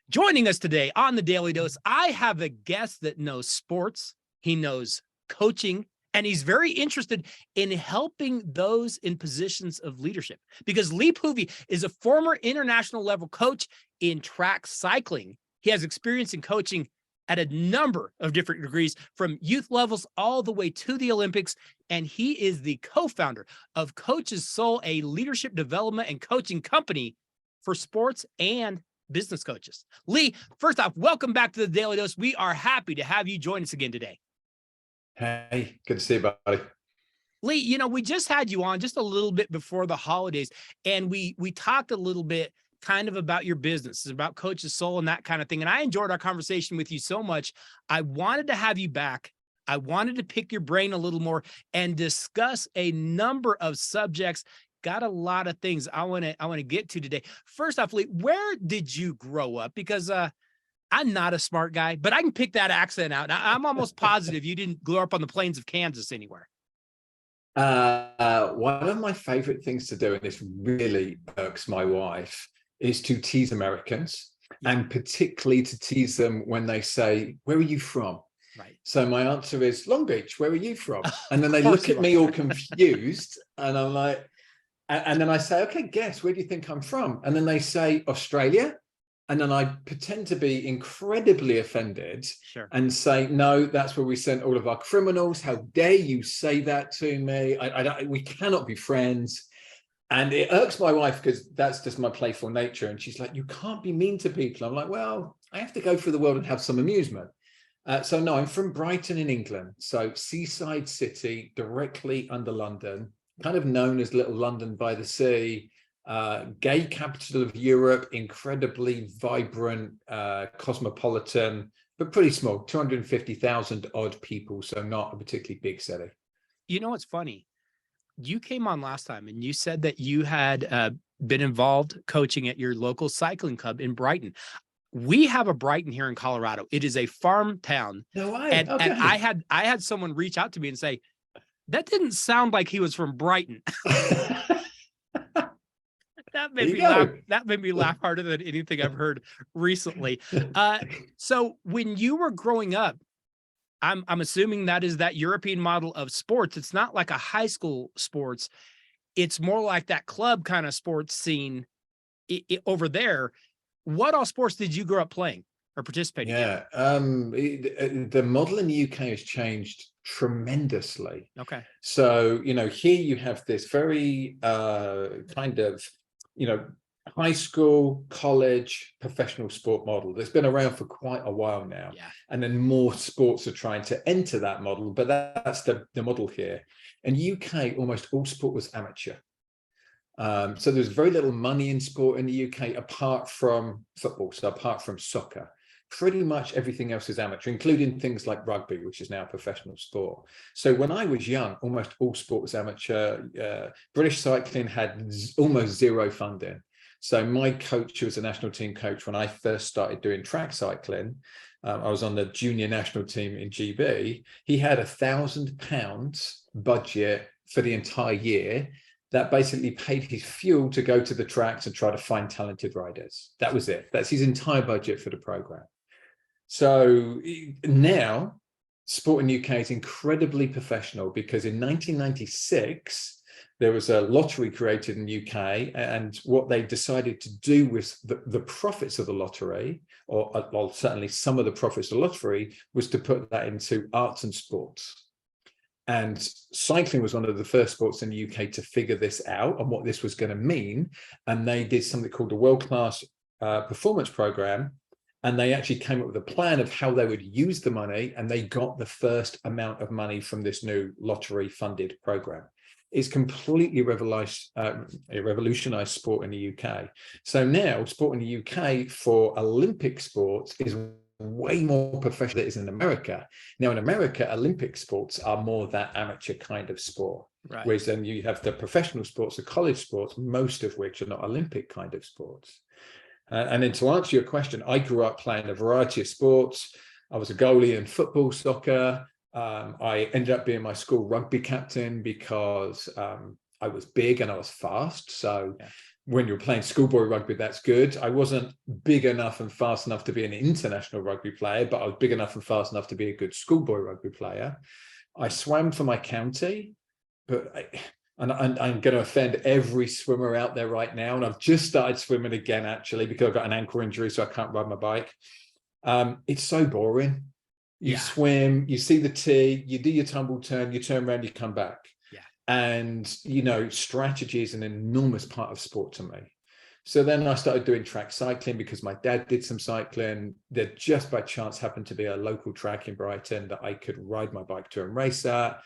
Joining us today on the Daily Dose, I have a guest that knows sports, he knows coaching, and he's very interested in helping those in positions of leadership. Because Lee Povey is a former international level coach in track cycling. He has experience in coaching at a number of different degrees, from youth levels all the way to the Olympics, and he is the co-founder of Coach's Soul, a leadership development and coaching company for sports and business coaches. Lee, first off, welcome back to the Daily Dose. We are happy to have you join us again today. Hey, good to see you, buddy. Lee, we just had you on just a little bit before the holidays, and we talked a little bit kind of about your business, about Coach's Soul and that kind of thing. And I enjoyed our conversation with you so much. I wanted to have you back. I wanted to pick your brain a little more and discuss a number of subjects. Got a lot of things I want to get to today. First off, Lee, where did you grow up? Because I'm not a smart guy, but I can pick that accent out. I'm almost positive you didn't grow up on the plains of Kansas anywhere. One of my favorite things to do, and this really irks my wife, is to tease Americans, and particularly to tease them when they say, "Where are you from?" Right. So my answer is Long Beach. Where are you from? And then they look at me all confused, and I'm like, and then I say, "Okay, guess, where do you think I'm from?" And then they say Australia. And then I pretend to be incredibly offended and say, "No, that's where we sent all of our criminals. How dare you say that to me? We cannot be friends." And it irks my wife because that's just my playful nature. And she's like, "You can't be mean to people." I'm like, "Well, I have to go through the world and have some amusement." So no, I'm from Brighton in England. So seaside city, directly under London, kind of known as Little London by the Sea. Gay capital of Europe, incredibly vibrant, cosmopolitan, but pretty small, 250,000 odd people, so not a particularly big city. You know what's funny? You came on last time and you said that you had been involved coaching at your local cycling club in Brighton. We have a Brighton here in Colorado. It is a farm town. No way. And, okay. and I had someone reach out to me and say, "That didn't sound like he was from Brighton." That made me laugh. That made me laugh harder than anything I've heard recently. So when you were growing up, I'm assuming that is that European model of sports. It's not like a high school sports. It's more like that club kind of sports scene over there. What all sports did you grow up playing or participating in? The model in the UK has changed tremendously. Okay. So, here you have this very kind of high school, college, professional sport model that's been around for quite a while now. Yeah. And then more sports are trying to enter that model, but that's the model here. In UK, almost all sport was amateur. So there's very little money in sport in the UK, apart from football, so apart from soccer. Pretty much everything else is amateur, including things like rugby, which is now a professional sport. So when I was young, almost all sport was amateur. British cycling had almost zero funding. So my coach, who was a national team coach when I first started doing track cycling, I was on the junior national team in GB. He had £1,000 budget for the entire year that basically paid his fuel to go to the tracks and try to find talented riders. That was it. That's his entire budget for the program. So now sport in the UK is incredibly professional, because in 1996, there was a lottery created in the UK, and what they decided to do with the profits of the lottery, or certainly some of the profits of the lottery, was to put that into arts and sports. And cycling was one of the first sports in the UK to figure this out and what this was going to mean. And they did something called the World-Class Performance Program. And they actually came up with a plan of how they would use the money. And they got the first amount of money from this new lottery-funded program. It's completely revolutionized sport in the UK. So now sport in the UK for Olympic sports is way more professional than it is in America. Now in America, Olympic sports are more that amateur kind of sport. Right. Whereas then you have the professional sports, the college sports, most of which are not Olympic kind of sports. And then to answer your question, I grew up playing a variety of sports. I was a goalie in football, soccer. I ended up being my school rugby captain because I was big and I was fast. So when you're playing schoolboy rugby, that's good. I wasn't big enough and fast enough to be an international rugby player, but I was big enough and fast enough to be a good schoolboy rugby player. I swam for my county, but and I'm going to offend every swimmer out there right now. And I've just started swimming again, actually, because I've got an ankle injury, so I can't ride my bike. It's so boring. You swim, you see the tee, you do your tumble turn, you turn around, you come back. Yeah. And, you know, strategy is an enormous part of sport to me. So then I started doing track cycling because my dad did some cycling. There just by chance happened to be a local track in Brighton that I could ride my bike to and race at.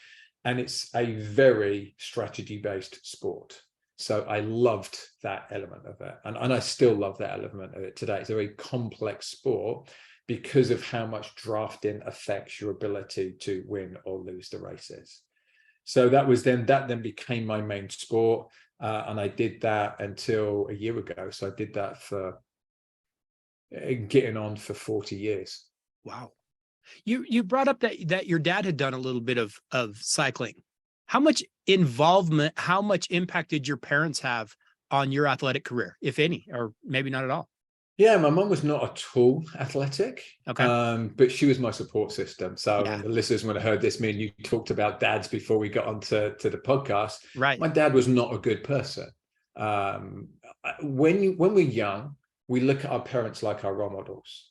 And it's a very strategy-based sport. So I loved that element of it. And I still love that element of it today. It's a very complex sport because of how much drafting affects your ability to win or lose the races. So that then became my main sport. And I did that until a year ago. So I did that for getting on for 40 years. Wow. You brought up that your dad had done a little bit of cycling. How much involvement, how much impact did your parents have on your athletic career, if any, or maybe not at all? Yeah, my mum was not at all athletic, but she was my support system. So when the listeners would have heard this, me and you talked about dads before we got onto the podcast. Right. My dad was not a good person. When we're young, we look at our parents like our role models.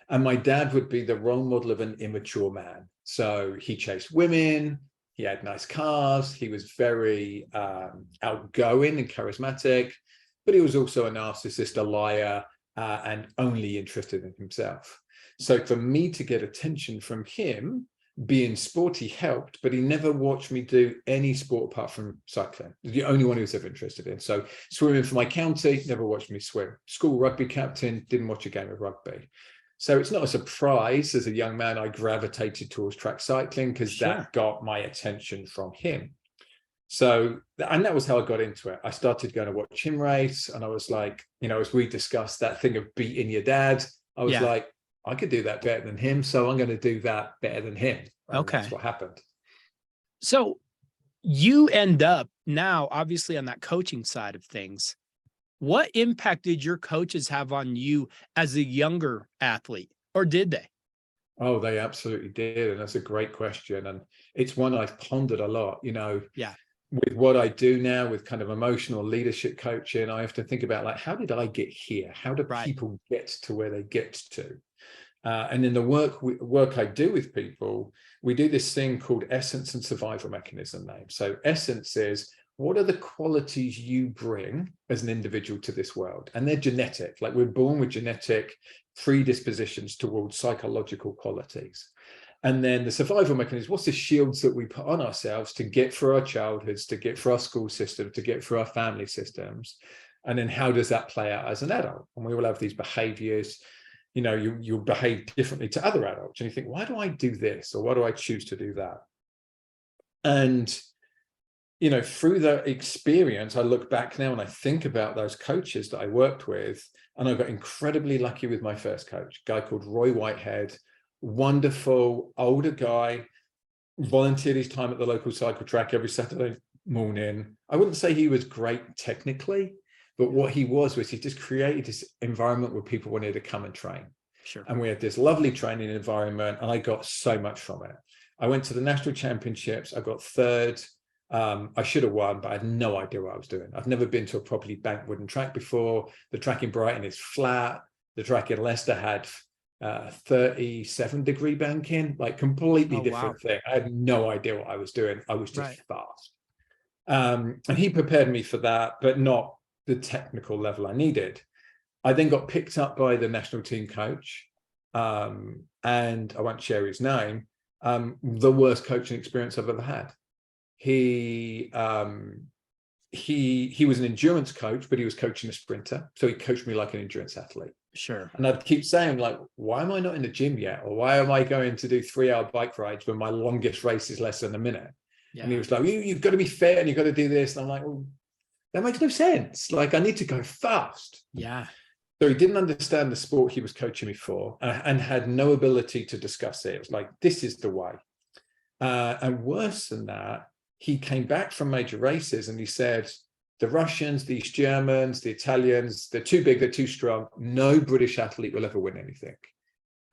And my dad would be the role model of an immature man. So he chased women, he had nice cars, he was very outgoing and charismatic, but he was also a narcissist, a liar, and only interested in himself. So for me to get attention from him, being sporty helped, but he never watched me do any sport apart from cycling. The only one he was ever interested in. So swimming for my county, never watched me swim. School rugby captain, didn't watch a game of rugby. So it's not a surprise as a young man, I gravitated towards track cycling because that got my attention from him. So, and that was how I got into it. I started going to watch him race, and I was like, you know, as we discussed that thing of beating your dad, I was like, I could do that better than him, so I'm going to do that better than him. And that's what happened. So you end up now, obviously, on that coaching side of things. What impact did your coaches have on you as a younger athlete, or did they? Oh, they absolutely did. And that's a great question. And it's one I've pondered a lot, you know. Yeah. With what I do now with kind of emotional leadership coaching, I have to think about, like, how did I get here? How do people get to where they get to? And in the work I do with people, we do this thing called essence and survival mechanism name. So essence is, what are the qualities you bring as an individual to this world? And they're genetic, like we're born with genetic predispositions towards psychological qualities. And then the survival mechanism, what's the shields that we put on ourselves to get through our childhoods, to get through our school system, to get through our family systems? And then how does that play out as an adult? And we all have these behaviors. You know, you'll behave differently to other adults. And you think, why do I do this? Or why do I choose to do that? And, you know, through that experience, I look back now and I think about those coaches that I worked with. And I got incredibly lucky with my first coach, a guy called Roy Whitehead. Wonderful older guy, volunteered his time at the local cycle track every Saturday morning. I wouldn't say he was great technically, but what he was he just created this environment where people wanted to come and train. Sure. And we had this lovely training environment, and I got so much from it. I went to the national championships. I got third. I should have won, but I had no idea what I was doing. I've never been to a properly banked wooden track before. The track in Brighton is flat. The track in Leicester had 37-degree banking, like completely different thing. I had no idea what I was doing. I was just fast. And he prepared me for that, but not the technical level I needed. I then got picked up by the national team coach, and I won't share his name, the worst coaching experience I've ever had. He was an endurance coach, but he was coaching a sprinter. So he coached me like an endurance athlete. Sure. And I'd keep saying, like, why am I not in the gym yet? Or why am I going to do 3-hour bike rides when my longest race is less than a minute? Yeah. And he was like, you've got to be fit and you've got to do this. And I'm like, well, that makes no sense. Like, I need to go fast. Yeah. So he didn't understand the sport he was coaching me for, and had no ability to discuss it. It was like, this is the way. And worse than that, he came back from major races and he said, the Russians, the East Germans, the Italians, they're too big, they're too strong. No British athlete will ever win anything.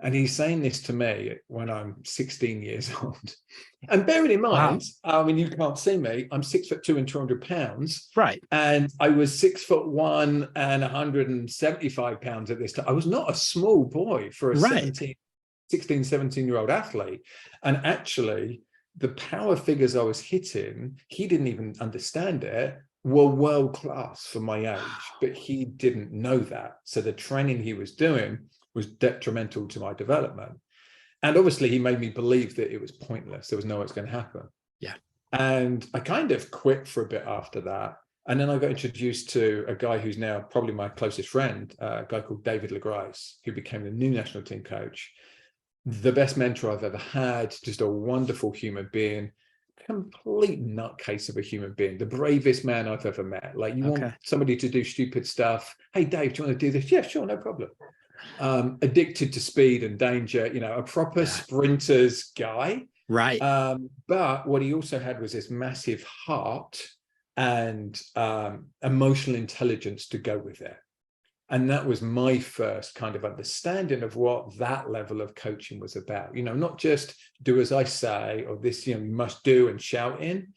And he's saying this to me when I'm 16 years old. And bearing in mind, I mean, you can't see me, I'm 6'2" and 200 pounds. Right. And I was 6'1" and 175 pounds at this time. I was not a small boy for a 16, 17-year-old athlete. And actually, the power figures I was hitting, he didn't even understand it, were world class for my age, but he didn't know that. So the training he was doing was detrimental to my development. And obviously he made me believe that it was pointless. There was no way it's going to happen. Yeah. And I kind of quit for a bit after that. And then I got introduced to a guy who's now probably my closest friend, a guy called Daly Dose, who became the new national team coach. The best mentor I've ever had, just a wonderful human being, complete nutcase of a human being, the bravest man I've ever met. Like, you want somebody to do stupid stuff. Hey, Dave, do you want to do this? Yeah, sure, no problem. Addicted to speed and danger, you know, a proper sprinter's guy. Right. But what he also had was this massive heart and emotional intelligence to go with it. And that was my first kind of understanding of what that level of coaching was about. You know, not just do as I say, or this, you know, you must do and shout in.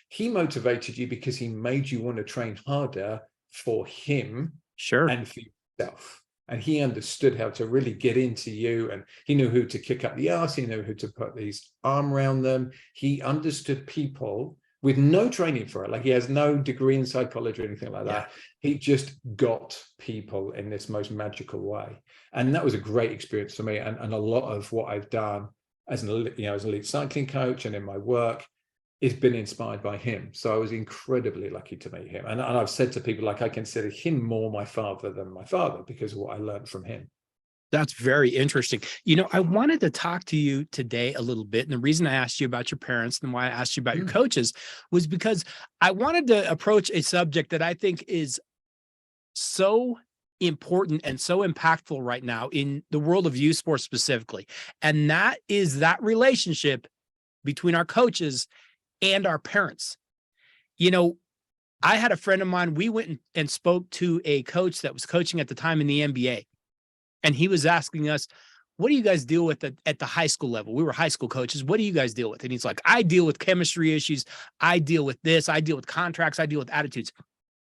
He motivated you because he made you want to train harder for him and for yourself. And he understood how to really get into you, and he knew who to kick up the arse, he knew who to put his arm around them. He understood people with no training for it. Like, he has no degree in psychology or anything like that. He just got people in this most magical way. And that was a great experience for me. And a lot of what I've done as an, you know, as an elite cycling coach and in my work has been inspired by him. So I was incredibly lucky to meet him. And I've said to people, like, I consider him more my father than my father because of what I learned from him. That's very interesting. You know, I wanted to talk to you today a little bit. And the reason I asked you about your parents and why I asked you about your coaches was because I wanted to approach a subject that I think is so important and so impactful right now in the world of youth sports specifically. And that is that relationship between our coaches and our parents. You know, I had a friend of mine, we went and spoke to a coach that was coaching at the time in the NBA. And he was asking us, what do you guys deal with at the high school level? We were high school coaches. What do you guys deal with? And he's like, I deal with chemistry issues. I deal with this. I deal with contracts. I deal with attitudes.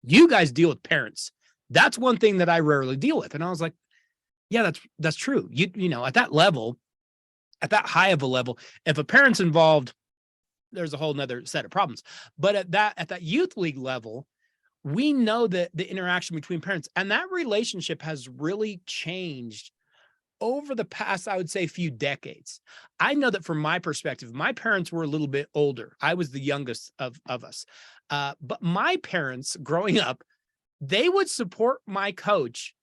You guys deal with parents. That's one thing that I rarely deal with. And I was like, yeah, that's true. You know, at that level, at that high of a level, if a parent's involved, there's a whole nother set of problems. But at that youth league level, we know that the interaction between parents and that relationship has really changed over the past, I would say, few decades. I know that from my perspective, my parents were a little bit older. I was the youngest of us. But my parents growing up, they would support my coach.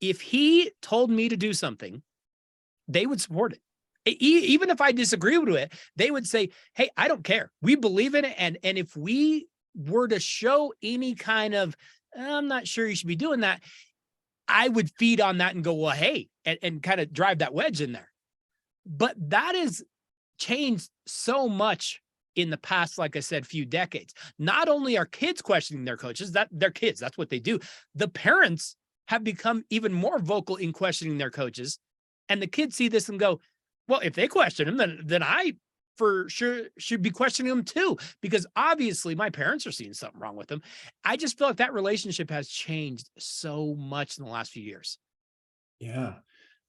If he told me to do something, they would support it. Even if I disagree with it, they would say, hey, I don't care. We believe in it. And if we were to show any kind of, I'm not sure you should be doing that, I would feed on that and go, well, hey, and kind of drive that wedge in there. But that has changed so much in the past, like I said, few decades. Not only are kids questioning their coaches, that they're kids, that's what they do. The parents have become even more vocal in questioning their coaches. And the kids see this and go, well, if they question them, then I for sure should be questioning them too, because obviously my parents are seeing something wrong with them. I just feel like that relationship has changed so much in the last few years. Yeah,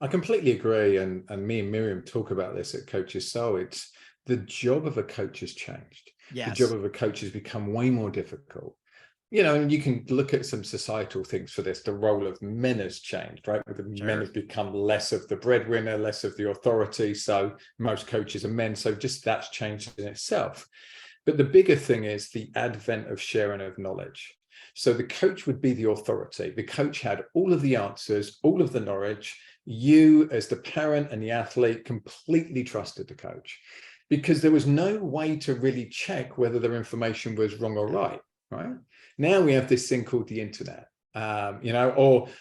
I completely agree. And me and Miriam talk about this at Coach's Soul. It's the job of a coach has changed. Yes. The job of a coach has become way more difficult. You know, and you can look at some societal things for this. The role of men has changed, right? Men have become less of the breadwinner, less of the authority. So most coaches are men. So just that's changed in itself. But the bigger thing is the advent of sharing of knowledge. So the coach would be the authority. The coach had all of the answers, all of the knowledge. You, as the parent and the athlete, completely trusted the coach because there was no way to really check whether their information was wrong or right. Right now we have this thing called the internet, you know,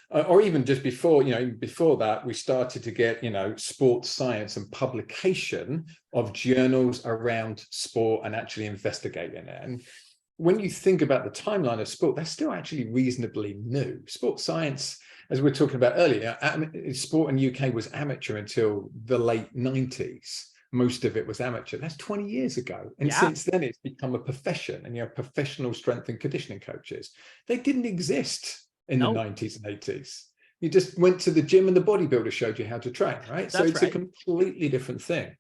or even just before, you know, before that, we started to get, you know, sports science and publication of journals around sport and actually investigating it. And when you think about the timeline of sport, they're still actually reasonably new. Sports science, as we were talking about earlier, sport in the UK was amateur until the late 90s. Most of it was amateur. That's 20 years ago. And since then, it's become a profession, and you have professional strength and conditioning coaches. They didn't exist in the 90s and 80s. You just went to the gym and the bodybuilder showed you how to train, right? So it's a completely different thing.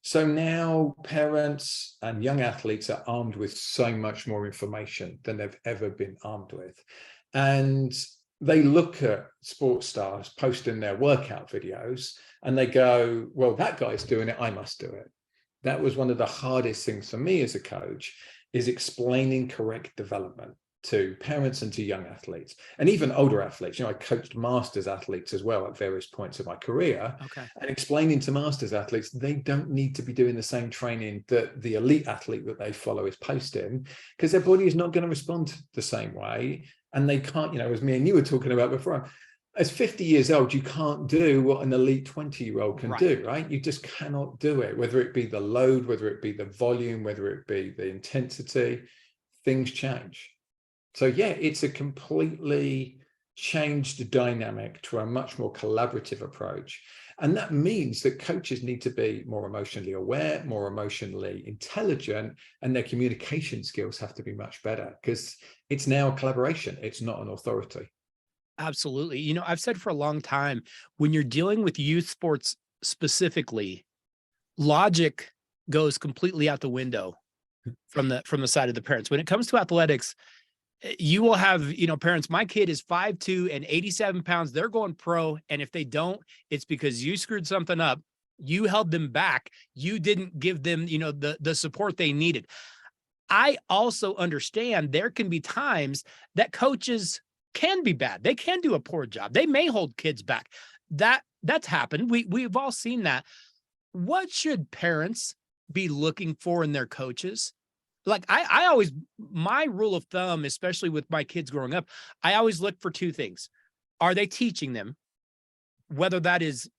So now parents and young athletes are armed with so much more information than they've ever been armed with. And they look at sports stars posting their workout videos and they go, well, that guy's doing it, I must do it. That was one of the hardest things for me as a coach, is explaining correct development to parents and to young athletes and even older athletes. You know, I coached masters athletes as well at various points of my career. And explaining to masters athletes, they don't need to be doing the same training that the elite athlete that they follow is posting, because their body is not going to respond the same way. And they can't, you know, as me and you were talking about before, as 50 years old, you can't do what an elite 20-year-old can do, right? You just cannot do it, whether it be the load, whether it be the volume, whether it be the intensity, things change. So yeah, it's a completely changed dynamic to a much more collaborative approach. And that means that coaches need to be more emotionally aware, more emotionally intelligent, and their communication skills have to be much better, because it's now a collaboration. It's not an authority. Absolutely. You know, I've said for a long time, when you're dealing with youth sports specifically, logic goes completely out the window from the side of the parents. When it comes to athletics, you will have, you know, parents, my kid is 5'2" and 87 pounds. They're going pro. And if they don't, it's because you screwed something up. You held them back. You didn't give them, you know, the support they needed. I also understand there can be times that coaches can be bad. They can do a poor job. They may hold kids back. That's happened. We've all seen that. What should parents be looking for in their coaches? Like I always, my rule of thumb, especially with my kids growing up, I always look for two things. Are they teaching them, whether that is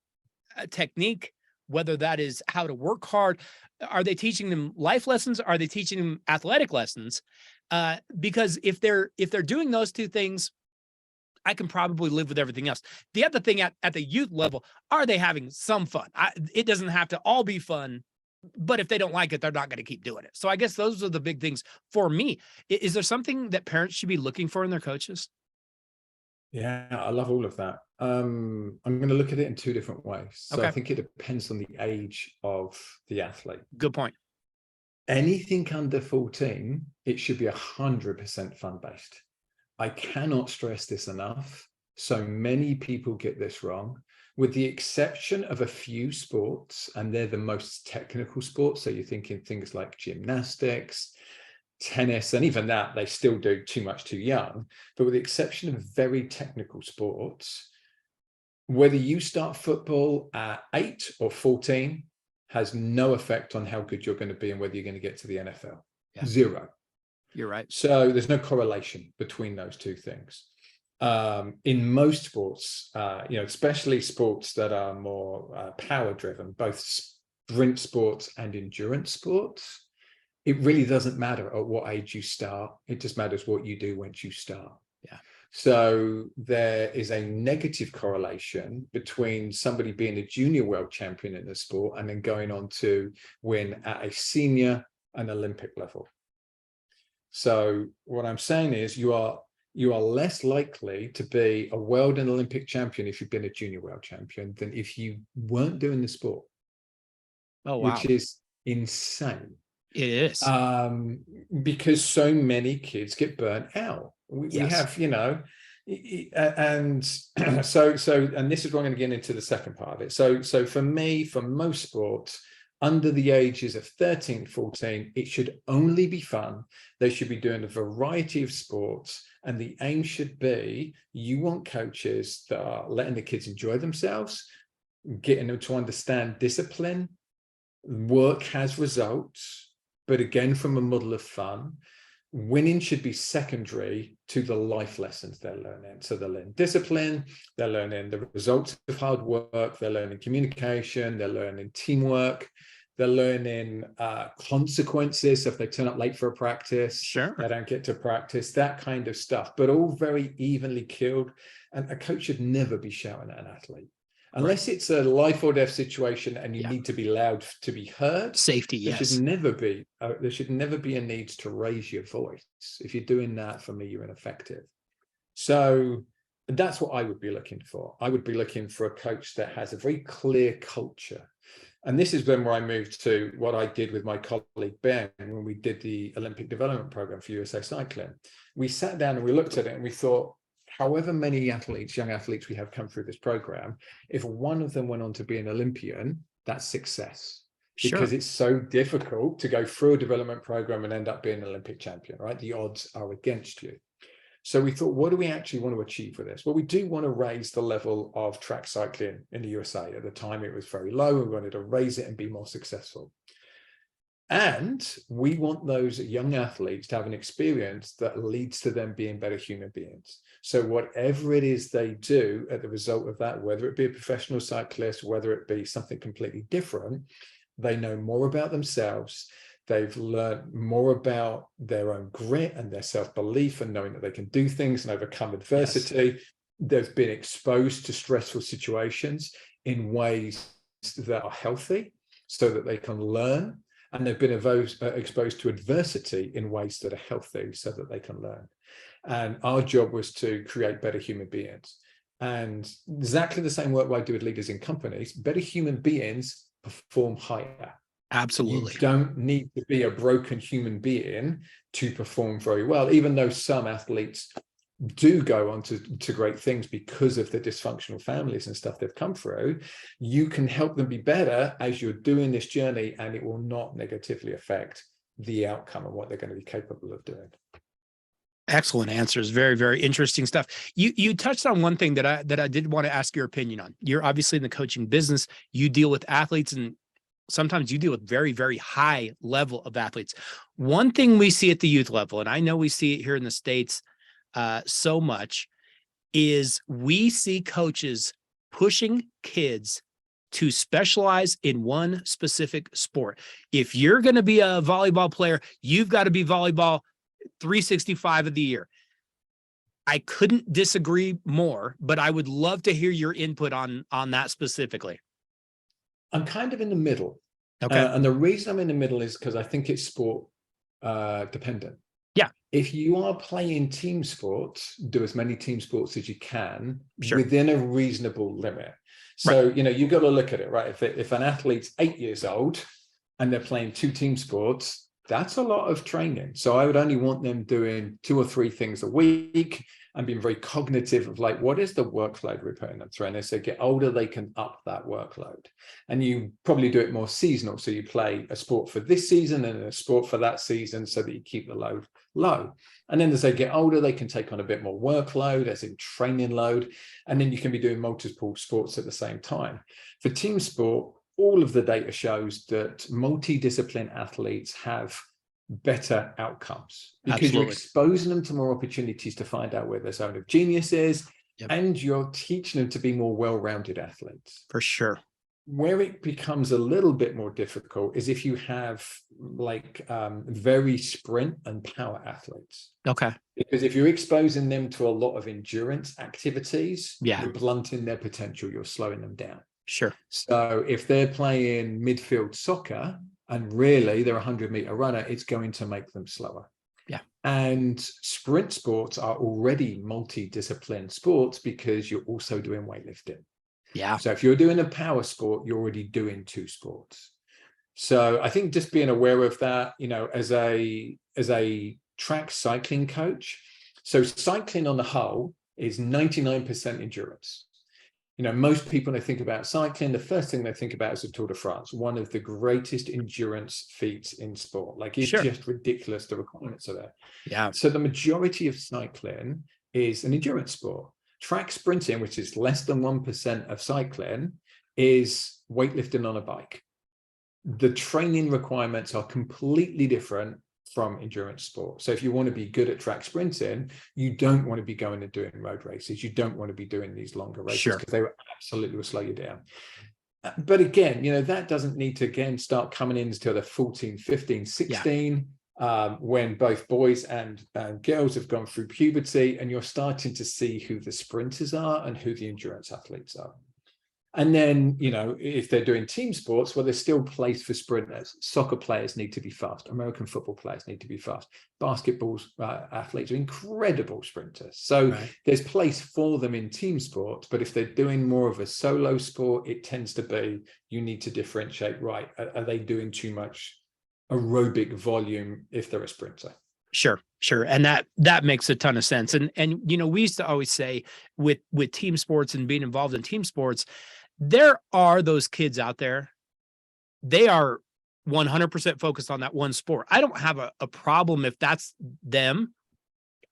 a technique, whether that is how to work hard? Are they teaching them life lessons? Are they teaching them athletic lessons? Because if they're doing those two things, I can probably live with everything else. The other thing at the youth level, are they having some fun? It doesn't have to all be fun, but if they don't like it, they're not going to keep doing it. So I guess those are the big things for me. Is there something that parents should be looking for in their coaches? Yeah, I love all of that. I'm going to look at it in two different ways. So I think it depends on the age of the athlete. Good point. Anything under 14, it should be 100% fun-based. I cannot stress this enough. So many people get this wrong, with the exception of a few sports, and they're the most technical sports. So you're thinking things like gymnastics, tennis, and even that, they still do too much too young. But with the exception of very technical sports, whether you start football at 8 or 14 has no effect on how good you're going to be and whether you're going to get to the NFL. Zero. You're right. So there's no correlation between those two things. In most sports, you know, especially sports that are more power driven, both sprint sports and endurance sports, it really doesn't matter at what age you start. It just matters what you do once you start. Yeah. So there is a negative correlation between somebody being a junior world champion in the sport and then going on to win at a senior and Olympic level. So what I'm saying is you are less likely to be a world and Olympic champion if you've been a junior world champion than if you weren't doing the sport. Oh, wow. Which is insane. It is. Because so many kids get burnt out. We have, you know, and so and this is where I'm going to get into the second part of it. So for me, for most sports, under the ages of 13, 14, it should only be fun. They should be doing a variety of sports. And the aim should be, you want coaches that are letting the kids enjoy themselves, getting them to understand discipline. Work has results, but again, from a model of fun. Winning should be secondary to the life lessons they're learning. So they're learning discipline, they're learning the results of hard work, they're learning communication, they're learning teamwork, They're learning consequences. So if they turn up late for a practice, Sure. they don't get to practice, that kind of stuff, but all very evenly killed. And a coach should never be shouting at an athlete. Unless it's a life or death situation and you need to be loud to be heard. Safety, there yes. should never be a need to raise your voice. If you're doing that, for me, you're ineffective. So that's what I would be looking for. I would be looking for a coach that has a very clear culture. And this is where I moved to what I did with my colleague Ben when we did the Olympic development program for USA Cycling. We sat down and we looked at it and we thought, however many athletes, young athletes we have come through this program, if one of them went on to be an Olympian, that's success. Because it's so difficult to go through a development program and end up being an Olympic champion, right? The odds are against you. So we thought, what do we actually want to achieve with this? Well, we do want to raise the level of track cycling in the USA. At the time, it was very low. We wanted to raise it and be more successful. And we want those young athletes to have an experience that leads to them being better human beings. So whatever it is they do as the result of that, whether it be a professional cyclist, whether it be something completely different, they know more about themselves. They've learned more about their own grit and their self-belief and knowing that they can do things and overcome adversity. Yes. They've been exposed to stressful situations in ways that are healthy so that they can learn. And they've been exposed to adversity in ways that are healthy so that they can learn. And our job was to create better human beings. And exactly the same work I do with leaders in companies, better human beings perform higher. Absolutely. You don't need to be a broken human being to perform very well, even though some athletes do go on to great things because of the dysfunctional families and stuff they've come through. You can help them be better as you're doing this journey, and it will not negatively affect the outcome and what they're going to be capable of doing. Excellent answers. Very, very interesting stuff. You touched on one thing that I did want to ask your opinion on. You're obviously in the coaching business. You deal with athletes, and sometimes you deal with very, very high level of athletes. One thing we see at the youth level, and I know we see it here in the States so much, is we see coaches pushing kids to specialize in one specific sport. If you're going to be a volleyball player, you've got to be volleyball 365 of the year. I couldn't disagree more, but I would love to hear your input on that specifically. I'm kind of in the middle. Okay. And the reason I'm in the middle is because I think it's sport dependent. Yeah. If you are playing team sports, do as many team sports as you can within a reasonable limit. So, you've got to look at it, right? If an athlete's 8 years old and they're playing 2 team sports, that's a lot of training. So I would only want them doing 2 or 3 things a week and being very cognitive of like, what is the workload we're putting them through? And as they get older, they can up that workload. And you probably do it more seasonal. So you play a sport for this season and a sport for that season so that you keep the load low. And then as they get older, they can take on a bit more workload, as in training load. And then you can be doing multiple sports at the same time. For team sport, all of the data shows that multidiscipline athletes have better outcomes because you're exposing them to more opportunities to find out where their zone of genius is, and you're teaching them to be more well-rounded athletes. For sure. Where it becomes a little bit more difficult is if you have like very sprint and power athletes. Okay. Because if you're exposing them to a lot of endurance activities, you're blunting their potential, you're slowing them down. Sure. So if they're playing midfield soccer and really they're a 100-meter runner, it's going to make them slower. Yeah. And sprint sports are already multidiscipline sports because you're also doing weightlifting. Yeah. So if you're doing a power sport, you're already doing 2 sports. So I think just being aware of that, as a track cycling coach. So cycling on the whole is 99% endurance. Most people, when they think about cycling, the first thing they think about is the Tour de France, one of the greatest endurance feats in sport. Like, it's just ridiculous, the requirements are there. Yeah. So the majority of cycling is an endurance sport. Track sprinting, which is less than 1% of cycling, is weightlifting on a bike. The training requirements are completely different from endurance sport. So if you want to be good at track sprinting, you don't want to be going and doing road races. You don't want to be doing these longer races because they absolutely will slow you down. But again, that doesn't need to again start coming in until they're 14, 15, 16, when both boys and girls have gone through puberty, and you're starting to see who the sprinters are and who the endurance athletes are. And then, if they're doing team sports, well, there's still place for sprinters. Soccer players need to be fast. American football players need to be fast. Basketball athletes are incredible sprinters. So there's place for them in team sports. But if they're doing more of a solo sport, it tends to be, you need to differentiate, right? Are they doing too much aerobic volume if they're a sprinter? Sure. And that makes a ton of sense. And we used to always say with team sports and being involved in team sports, there are those kids out there. They are 100% focused on that one sport. I don't have a problem if that's them.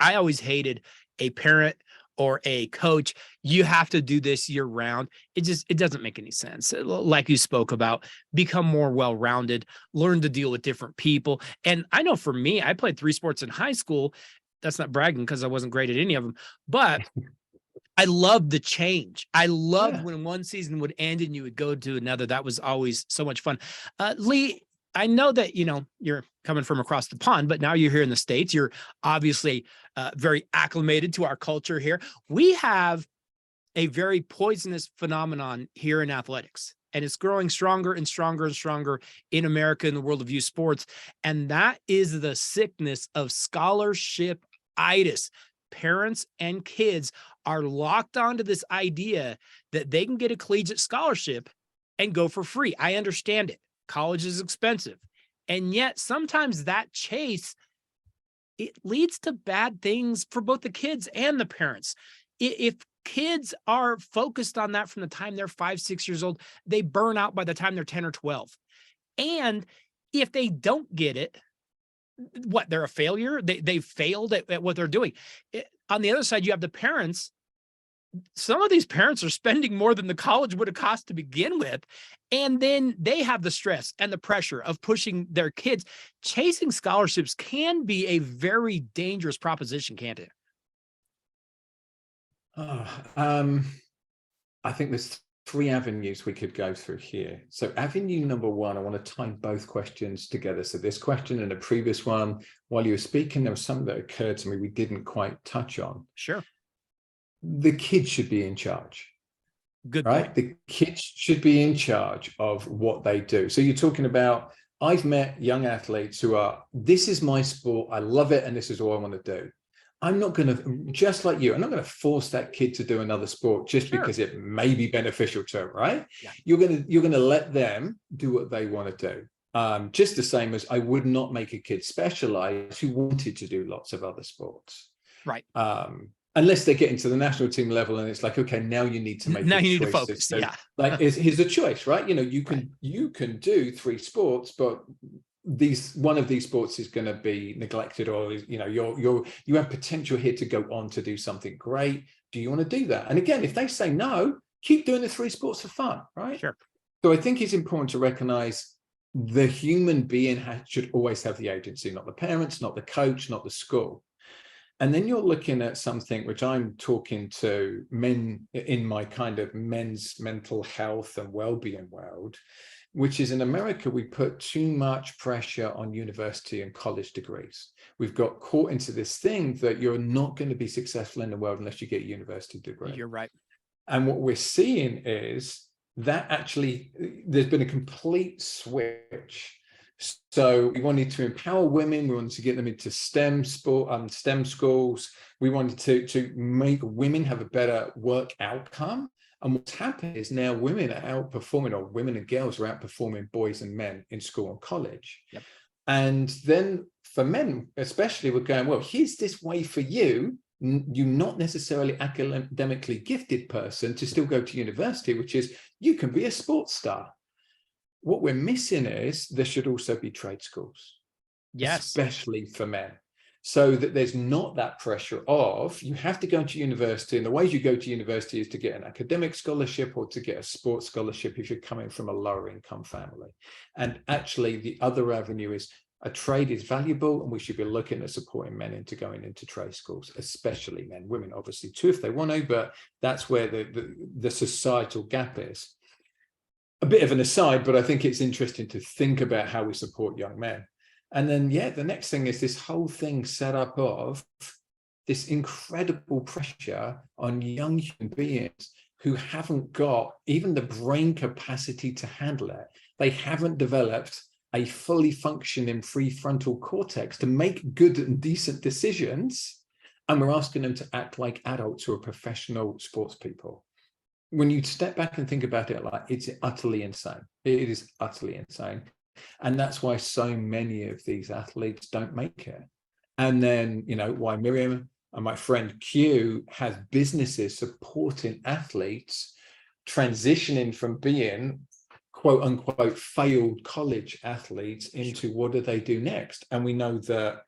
I always hated a parent or a coach, you have to do this year round. It doesn't make any sense. Like you spoke about, become more well-rounded, learn to deal with different people. And I know for me, I played 3 sports in high school. That's not bragging because I wasn't great at any of them, but I loved the change. I loved when one season would end and you would go to another. That was always so much fun. Lee, I know that, you're coming from across the pond, but now you're here in the States. You're obviously very acclimated to our culture here. We have a very poisonous phenomenon here in athletics, and it's growing stronger and stronger and stronger in America, in the world of youth sports. And that is the sickness of scholarship-itis. Parents and kids are locked onto this idea that they can get a collegiate scholarship and go for free. I understand it. College is expensive. And yet sometimes that chase, it leads to bad things for both the kids and the parents. If kids are focused on that from the time they're 5, 6 years old, they burn out by the time they're 10 or 12. And if they don't get it, they're a failure. They've failed at what they're doing. On the other side, you have the parents. Some of these parents are spending more than the college would have cost to begin with. And then they have the stress and the pressure of pushing their kids. Chasing scholarships can be a very dangerous proposition, can't it? I think there's 3 avenues we could go through here. So avenue number 1, I want to tie both questions together. So this question and a previous one, while you were speaking, there was something that occurred to me we didn't quite touch on. Sure. The kids should be in charge. Good right? point. The kids should be in charge of what they do. So you're talking about, I've met young athletes who are, this is my sport, I love it, and this is all I want to do. I'm not going to, just like you, I'm not going to force that kid to do another sport just because it may be beneficial to them, right? Yeah. You're going to let them do what they want to do. Just the same as I would not make a kid specialize who wanted to do lots of other sports. Right. Unless they get into the national team level and it's like, okay, now you need to make now you need to focus. So, like, here's a choice, right? You can do 3 sports, but one of these sports is going to be neglected, or you have potential here to go on to do something great. Do you want to do that? And again, if they say no, keep doing the 3 sports for fun, right? Sure. So I think it's important to recognize the human being should always have the agency, not the parents, not the coach, not the school. And then you're looking at something which I'm talking to men in my kind of men's mental health and well-being world, which is in America, we put too much pressure on university and college degrees. We've got caught into this thing that you're not going to be successful in the world unless you get a university degree. You're right. And what we're seeing is that actually there's been a complete switch. So we wanted to empower women. We wanted to get them into STEM schools. We wanted to make women have a better work outcome. And what's happened is now women are outperforming, or women and girls are outperforming boys and men in school and college. Yep. And then for men, especially, we're going, well, here's this way for you. You're not necessarily academically gifted person to still go to university, which is you can be a sports star. What we're missing is there should also be trade schools, especially for men, so that there's not that pressure of you have to go to university. And the ways you go to university is to get an academic scholarship or to get a sports scholarship if you're coming from a lower income family. And actually, the other avenue is a trade is valuable, and we should be looking at supporting men into going into trade schools, especially men. Women, obviously, too, if they want to, but that's where the societal gap is. a bit of an aside, but I think it's interesting to think about how we support young men. And then, yeah, the next thing is this whole thing set up of this incredible pressure on young human beings who haven't got even the brain capacity to handle it. They haven't developed a fully functioning prefrontal cortex to make good and decent decisions. And we're asking them to act like adults who are professional sports people. When you step back and think about it, like, it's utterly insane. It is utterly insane. And that's why so many of these athletes don't make it. And then, you know, why Miriam and my friend Q has businesses supporting athletes transitioning from being quote unquote failed college athletes into what do they do next. And we know that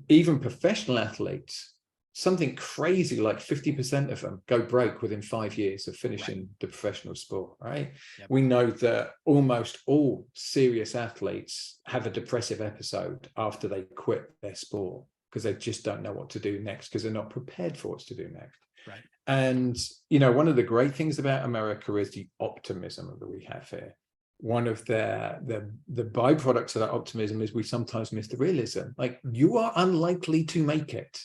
even professional athletes, something crazy like 50% of them go broke within 5 years of finishing the professional sport, right? Yep. We know that almost all serious athletes have a depressive episode after they quit their sport because they just don't know what to do next because they're not prepared for what to do next. Right. And, you know, one of the great things about America is the optimism that we have here. One of the byproducts of that optimism is we sometimes miss the realism. Like, you are unlikely to make it.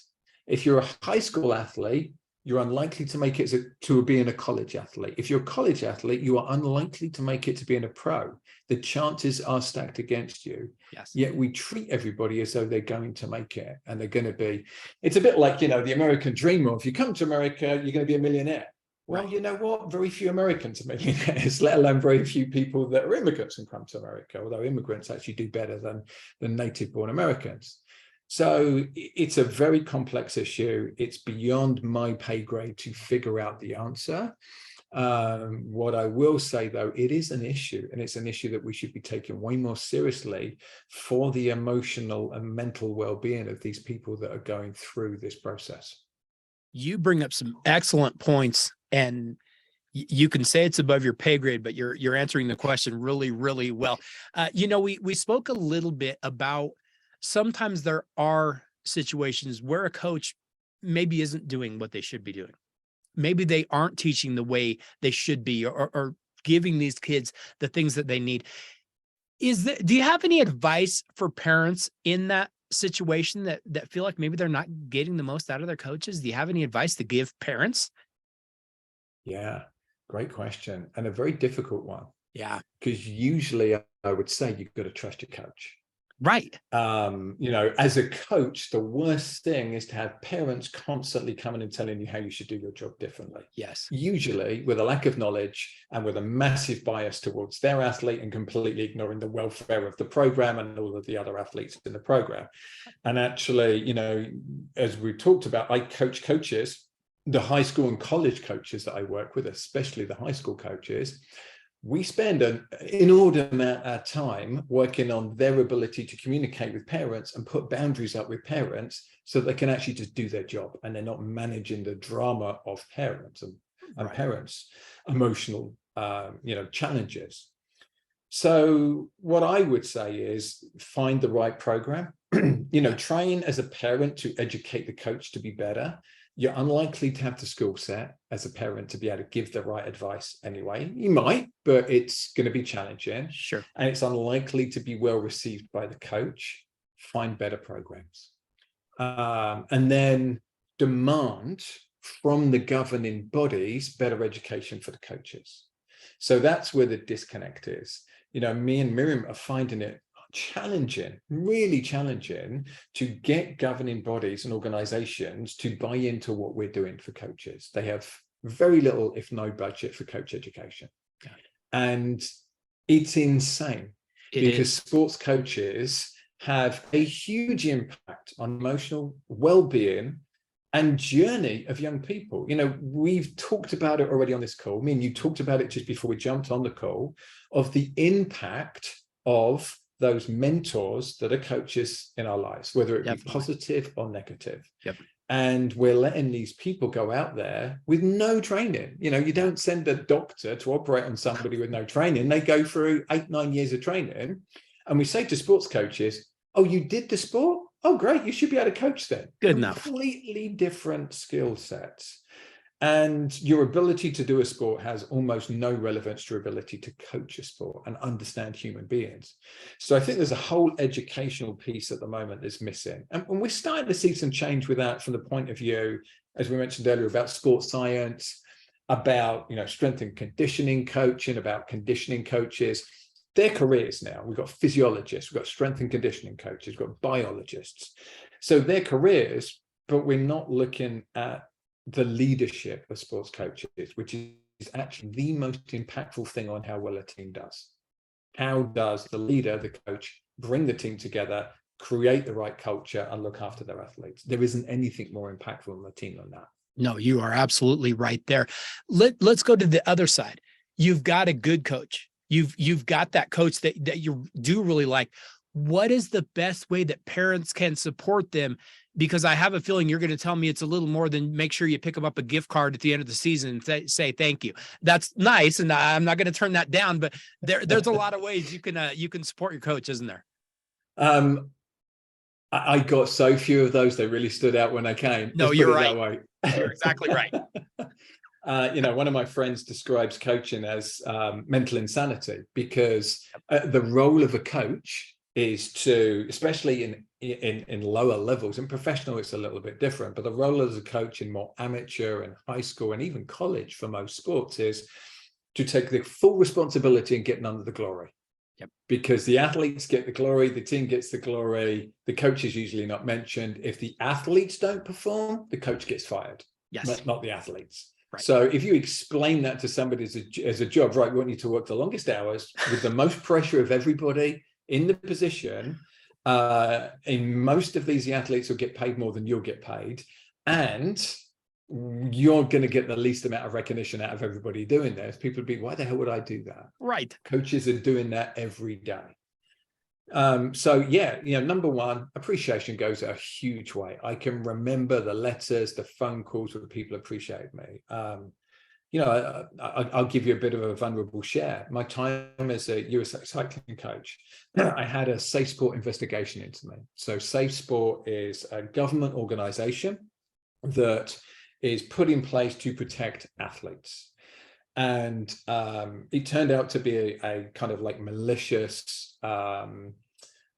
If you're a high school athlete, you're unlikely to make it to being a college athlete. If you're a college athlete, you are unlikely to make it to being a pro. The chances are stacked against you. Yes. Yet we treat everybody as though they're going to make it and they're going to be. It's a bit like, you know, the American dream of, if you come to America, you're going to be a millionaire. Well, right. You know what? Very few Americans are millionaires, let alone very few people that are immigrants and come to America, although immigrants actually do better than native-born Americans. So it's a very complex issue. It's beyond my pay grade to figure out the answer. What I will say, though, it is an issue, and it's an issue that we should be taking way more seriously for the emotional and mental well-being of these people that are going through this process. You bring up some excellent points, and you can say it's above your pay grade, but you're answering the question really, really well. You know, we spoke a little bit about sometimes there are situations where a coach maybe isn't doing what they should be doing. Maybe they aren't teaching the way they should be, or giving these kids the things that they need. Do you have any advice for parents in that situation that feel like maybe they're not getting the most out of their coaches? Do you have any advice to give parents? Yeah, great question. And a very difficult one. Yeah. Because usually I would say you've got to trust your coach. Right. You know, as a coach, the worst thing is to have parents constantly coming and telling you how you should do your job differently. Yes. Usually with a lack of knowledge and with a massive bias towards their athlete and completely ignoring the welfare of the program and all of the other athletes in the program. And actually, you know, as we talked about, I coach coaches, the high school and college coaches that I work with, especially the high school coaches. We spend an inordinate amount of time working on their ability to communicate with parents and put boundaries up with parents so they can actually just do their job and they're not managing the drama of parents and right. Parents' emotional, you know, challenges. So what I would say is find the right program, you know, train as a parent to educate the coach to be better. You're unlikely to have the skill set as a parent to be able to give the right advice anyway. You might, but it's going to be challenging. Sure. And it's unlikely to be well received by the coach. Find better programs. And then demand from the governing bodies better education for the coaches. So that's where the disconnect is. You know, me and Miriam are finding it challenging, really challenging to get governing bodies and organizations to buy into what we're doing for coaches. They have very little, if no budget for coach education. Okay. And it's insane because sports coaches have a huge impact on emotional well-being and journey of young people. You know, we've talked about it already on this call. Me and you talked about it just before we jumped on the call, of the impact of those mentors that are coaches in our lives, whether it be positive or negative. Yep. And we're letting these people go out there with no training. You know, you don't send a doctor to operate on somebody with no training. They go through 8-9 years of training. And we say to sports coaches, oh, you did the sport? Oh, great. You should be able to coach then. Good enough. Completely different skill sets. And your ability to do a sport has almost no relevance to your ability to coach a sport and understand human beings. So I think there's a whole educational piece at the moment that's missing. And we're starting to see some change with that from the point of view, as we mentioned earlier, about sports science, about, strength and conditioning coaching, about conditioning coaches. Their careers now. We've got physiologists, we've got strength and conditioning coaches, we've got biologists. So their careers, but we're not looking at the leadership of sports coaches, which is actually the most impactful thing on how well a team does. How does the leader, the coach, bring the team together, create the right culture, and look after their athletes? There isn't anything more impactful on the team than that. No, you are absolutely right there. Let's go to the other side. You've got a good coach. You've got that coach that you do really like. What is the best way that parents can support them? Because I have a feeling you're going to tell me it's a little more than make sure you pick them up a gift card at the end of the season and say thank you. That's nice, and I'm not going to turn that down. But there's a lot of ways you can support your coach, isn't there? I got so few of those; they really stood out when I came. No, you're right. That way. You're exactly right. One of my friends describes coaching as mental insanity, because the role of a coach is to, especially in lower levels, in professional it's a little bit different, but the role as a coach in more amateur and high school and even college for most sports is to take the full responsibility and get none of the glory. Yep. Because the athletes get the glory, the team gets the glory, the coach is usually not mentioned. If the athletes don't perform, the coach gets fired. Yes. Not the athletes. Right. So if you explain that to somebody as a job, right, we want you to work the longest hours with the most pressure of everybody in the position. In most of these, the athletes will get paid more than you'll get paid, and you're going to get the least amount of recognition out of everybody doing this. People would be, why the hell would I do that? Right. Coaches are doing that every day. So yeah, number one, appreciation goes a huge way. I can remember the letters, the phone calls where people appreciate me. I'll give you a bit of a vulnerable share. My time as a US cycling coach, I had a Safe Sport investigation into me. So Safe Sport is a government organization that is put in place to protect athletes. And it turned out to be a kind of like malicious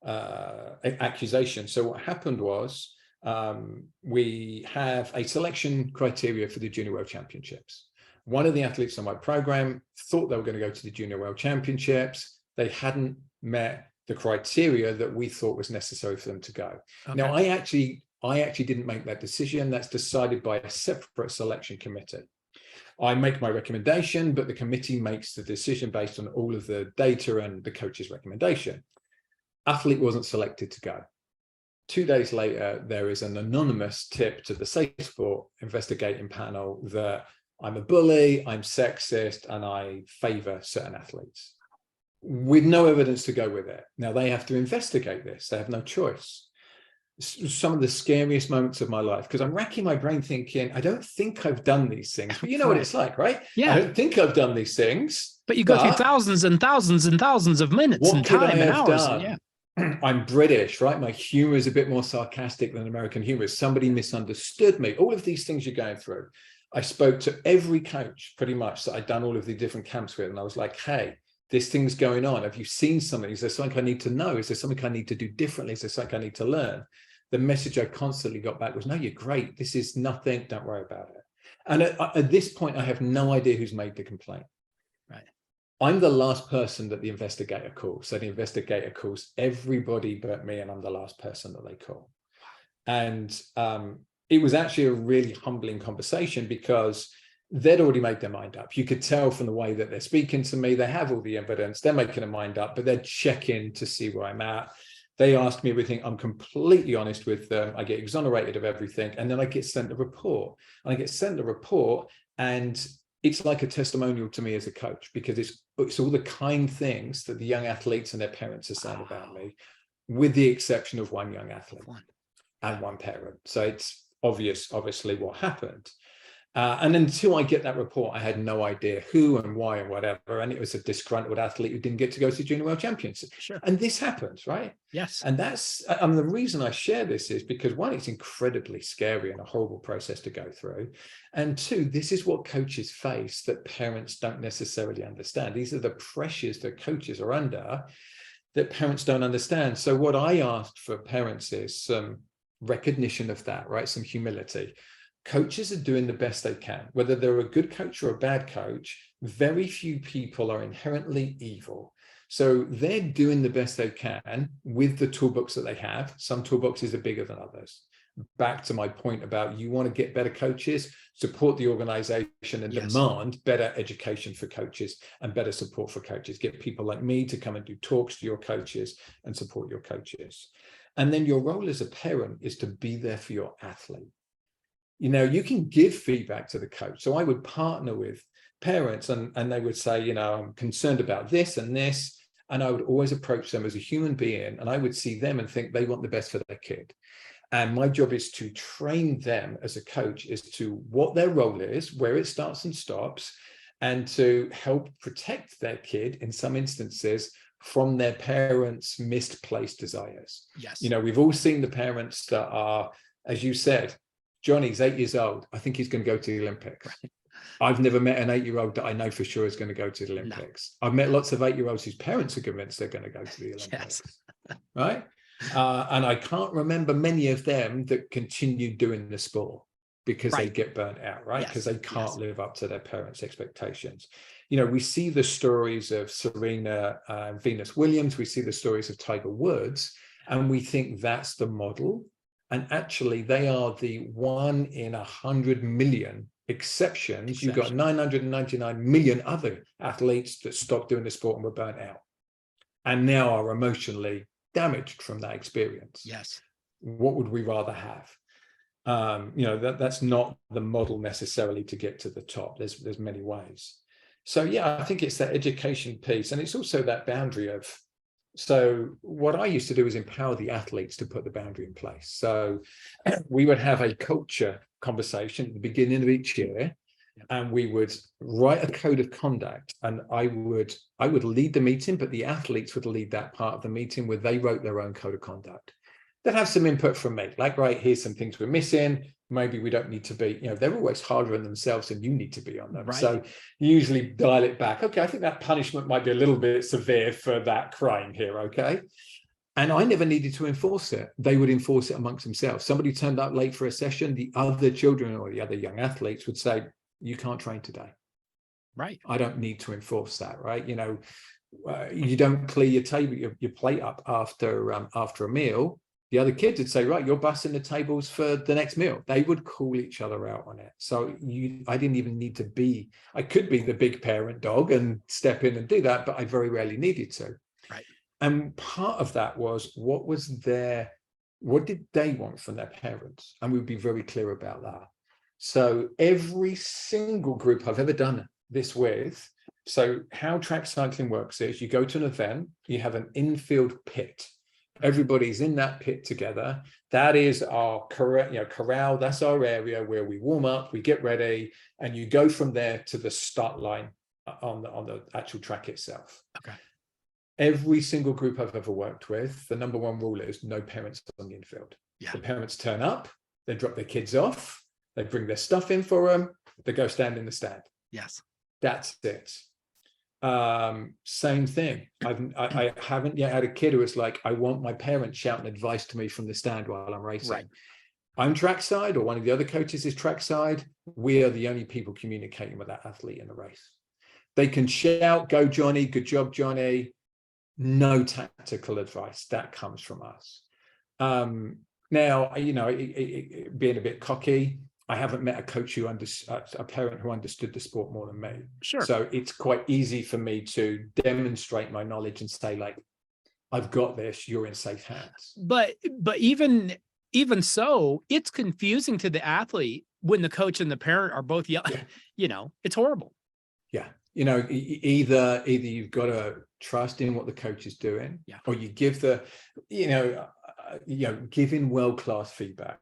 accusation. So what happened was we have a selection criteria for the Junior World Championships. One of the athletes on my program thought they were going to go to the Junior World Championships. They hadn't met the criteria that we thought was necessary for them to go. Okay. Now, I actually didn't make that decision. That's decided by a separate selection committee. I make my recommendation, but the committee makes the decision based on all of the data and the coach's recommendation. Athlete wasn't selected to go. 2 days later, there is an anonymous tip to the Safe Sport investigating panel that I'm a bully, I'm sexist, and I favor certain athletes, with no evidence to go with it. Now, they have to investigate this. They have no choice. Some of the scariest moments of my life, because I'm racking my brain thinking, I don't think I've done these things. But you know what it's like, right? Yeah. I don't think I've done these things. But you go through thousands and thousands and thousands of minutes and time and hours. Yeah. I'm British, right? My humor is a bit more sarcastic than American humor. Somebody misunderstood me. All of these things you're going through. I spoke to every coach pretty much that I'd done all of the different camps with. And I was like, hey, this thing's going on. Have you seen something? Is there something I need to know? Is there something I need to do differently? Is there something I need to learn? The message I constantly got back was, no, you're great. This is nothing. Don't worry about it. And at this point, I have no idea who's made the complaint. Right. I'm the last person that the investigator calls. So the investigator calls everybody but me, and I'm the last person that they call. And it was actually a really humbling conversation, because they'd already made their mind up. You could tell from the way that they're speaking to me. They have all the evidence. They're making a mind up, but they're checking to see where I'm at. They ask me everything. I'm completely honest with them. I get exonerated of everything. And then I get sent a report. And I get sent a report, and it's like a testimonial to me as a coach, because it's all the kind things that the young athletes and their parents are saying about me, with the exception of one young athlete and one parent. So it's obviously what happened. And until I get that report, I had no idea who and why and whatever. And it was a disgruntled athlete who didn't get to go to Junior World Championships. Sure. And this happens, right? Yes. And that's the reason I share this is because, one, it's incredibly scary and a horrible process to go through. And two, this is what coaches face that parents don't necessarily understand. These are the pressures that coaches are under that parents don't understand. So what I asked for parents is some recognition of that, right? Some humility. Coaches are doing the best they can. Whether they're a good coach or a bad coach, very few people are inherently evil. So they're doing the best they can with the toolbox that they have. Some toolboxes are bigger than others. Back to my point about you want to get better coaches, support the organization and demand better education for coaches and better support for coaches. Get people like me to come and do talks to your coaches and support your coaches. And then your role as a parent is to be there for your athlete. You know, you can give feedback to the coach. So I would partner with parents and they would say, you know, I'm concerned about this and this. And I would always approach them as a human being. And I would see them and think they want the best for their kid. And my job is to train them as a coach as to what their role is, where it starts and stops, and to help protect their kid in some instances from their parents' misplaced desires. Yes. You know, we've all seen the parents that are, as you said, Johnny's 8 years old. I think he's going to go to the Olympics. Right. I've never met an 8-year-old that I know for sure is going to go to the Olympics. No. I've met lots of 8-year-olds whose parents are convinced they're going to go to the Olympics. Yes. Right? And I can't remember many of them that continue doing the sport because they get burnt out, right? Because they can't live up to their parents' expectations. You know, we see the stories of Serena and Venus Williams. We see the stories of Tiger Woods, and we think that's the model. And actually, they are the 1 in 100 million exceptions. You've got 999 million other athletes that stopped doing the sport and were burnt out and now are emotionally damaged from that experience. Yes. What would we rather have? You know, that's not the model necessarily to get to the top. There's many ways. So, yeah, I think it's that education piece. And it's also that boundary of, so what I used to do is empower the athletes to put the boundary in place. So we would have a culture conversation at the beginning of each year, and we would write a code of conduct, and I would lead the meeting, but the athletes would lead that part of the meeting where they wrote their own code of conduct. They'd have some input from me, like, right, here's some things we're missing. Maybe we don't need to be, you know, they're always harder on themselves than you need to be on them. Right. So you usually dial it back. Okay, I think that punishment might be a little bit severe for that crime here, okay? And I never needed to enforce it. They would enforce it amongst themselves. Somebody turned up late for a session, the other children or the other young athletes would say, you can't train today. Right. I don't need to enforce that, right? You know, you don't clear your table, your plate up after a meal. The other kids would say, right, you're busting the tables for the next meal. They would call each other out on it. So I didn't even need to be, I could be the big parent dog and step in and do that, but I very rarely needed to. Right. And part of that was what did they want from their parents? And we'd be very clear about that. So every single group I've ever done this with, so how track cycling works is you go to an event, you have an infield pit. Everybody's in that pit together. That is our corral. That's our area where we warm up, we get ready, and you go from there to the start line on the actual track itself. Okay. Every single group I've ever worked with, the number one rule is no parents on the infield. Yeah. The parents turn up, they drop their kids off, they bring their stuff in for them, they go stand in the stand. Yes. That's it. Same thing. I haven't yet had a kid who was like, I want my parents shouting advice to me from the stand while I'm racing. Right. I'm trackside, or one of the other coaches is trackside. We are the only people communicating with that athlete in the race. They can shout, go Johnny, good job, Johnny. No tactical advice. That comes from us. Now, you know, being a bit cocky, I haven't met a coach a parent who understood the sport more than me. Sure. So it's quite easy for me to demonstrate my knowledge and say, like, I've got this, you're in safe hands. But even so, it's confusing to the athlete when the coach and the parent are both yelling. Yeah. You know, it's horrible. Yeah. You know, either you've got to trust in what the coach is doing, or you give giving world-class feedback.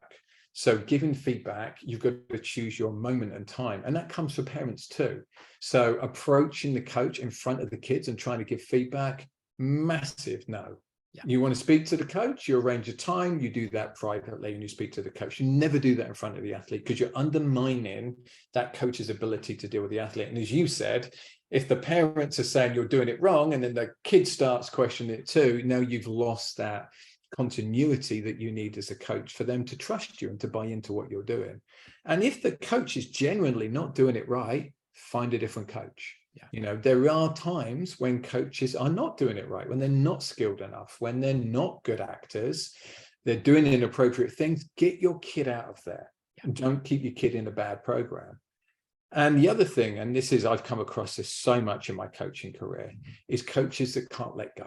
So giving feedback, you've got to choose your moment and time. And that comes for parents too. So approaching the coach in front of the kids and trying to give feedback, massive no. Yeah. You want to speak to the coach, you arrange a time, you do that privately and you speak to the coach. You never do that in front of the athlete because you're undermining that coach's ability to deal with the athlete. And as you said, if the parents are saying you're doing it wrong and then the kid starts questioning it too, now you've lost that continuity that you need as a coach for them to trust you and to buy into what you're doing. And if the coach is genuinely not doing it right, find a different coach. Yeah. You know, there are times when coaches are not doing it right, when they're not skilled enough, when they're not good actors, they're doing inappropriate things. Get your kid out of there. And don't keep your kid in a bad program. And the other thing, and this is, I've come across this so much in my coaching career, is coaches that can't let go.